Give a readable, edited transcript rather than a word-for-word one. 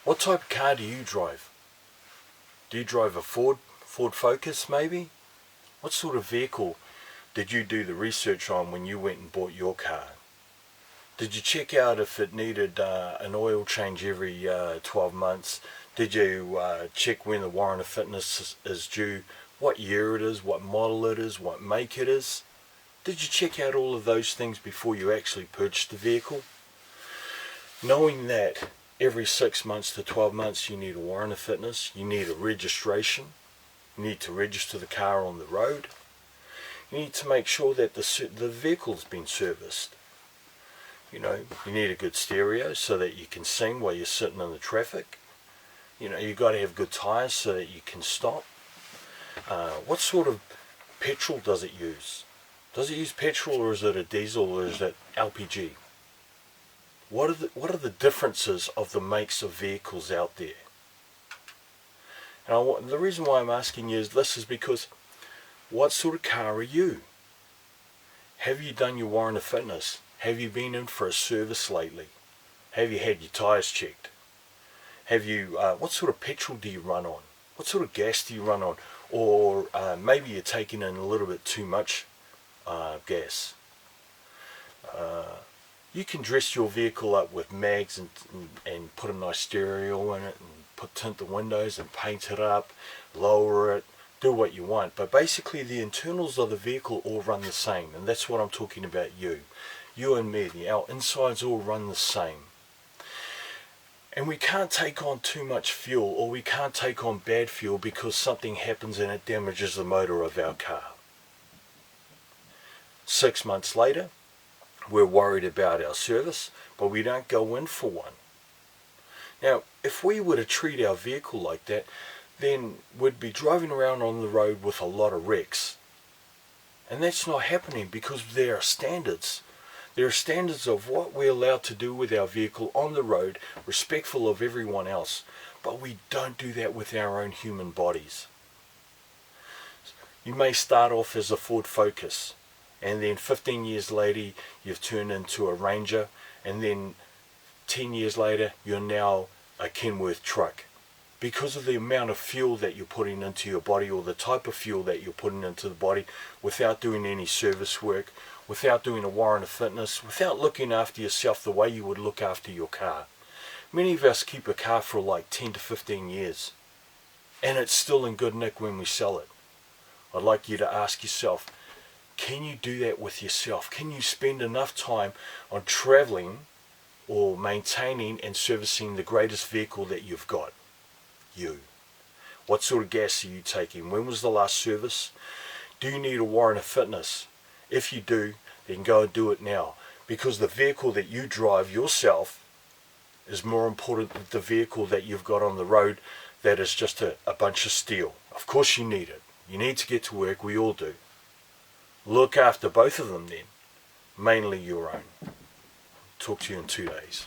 What type of car do you drive? Do you drive a Ford Focus maybe? What sort of vehicle did you do the research on when you went and bought your car? Did you check out if it needed an oil change every 12 months? Did you check when the warrant of fitness is due? What year it is, what model it is, what make it is? Did you check out all of those things before you actually purchased the vehicle? Knowing that every 6 months to 12 months you need a warrant of fitness, you need a registration, you need to register the car on the road, you need to make sure that the vehicle's been serviced. You know, you need a good stereo so that you can sing while you're sitting in the traffic. You know, you've got to have good tyres so that you can stop. What sort of petrol does it use? Does it use petrol, or is it a diesel, or is it LPG? What are the differences of the makes of vehicles out there? And the reason why I'm asking you this is because what sort of car are you? Have you done your warrant of fitness? Have you been in for a service lately? Have you had your tyres checked? Have you? What sort of petrol do you run on? What sort of gas do you run on? Or maybe you're taking in a little bit too much gas. You can dress your vehicle up with mags and put a nice stereo in it and tint the windows and paint it up, lower it, do what you want. But basically the internals of the vehicle all run the same, and that's what I'm talking about you. You and me, our insides all run the same. And we can't take on too much fuel, or we can't take on bad fuel because something happens and it damages the motor of our car. 6 months later, we're worried about our service, but we don't go in for one. Now, if we were to treat our vehicle like that, then we'd be driving around on the road with a lot of wrecks. And that's not happening because there are standards. There are standards of what we're allowed to do with our vehicle on the road, respectful of everyone else. But we don't do that with our own human bodies. You may start off as a Ford Focus, and then 15 years later you've turned into a Ranger, and then 10 years later you're now a Kenworth truck. Because of the amount of fuel that you're putting into your body, or the type of fuel that you're putting into the body, without doing any service work, without doing a warrant of fitness, without looking after yourself the way you would look after your car. Many of us keep a car for like 10 to 15 years, and it's still in good nick when we sell it. I'd like you to ask yourself, can you do that with yourself? Can you spend enough time on traveling or maintaining and servicing the greatest vehicle that you've got? You. What sort of gas are you taking? When was the last service? Do you need a warrant of fitness? If you do, then go and do it now, because the vehicle that you drive yourself is more important than the vehicle that you've got on the road that is just a bunch of steel. Of course you need it. You need to get to work, we all do. Look after both of them then, mainly your own. Talk to you in 2 days.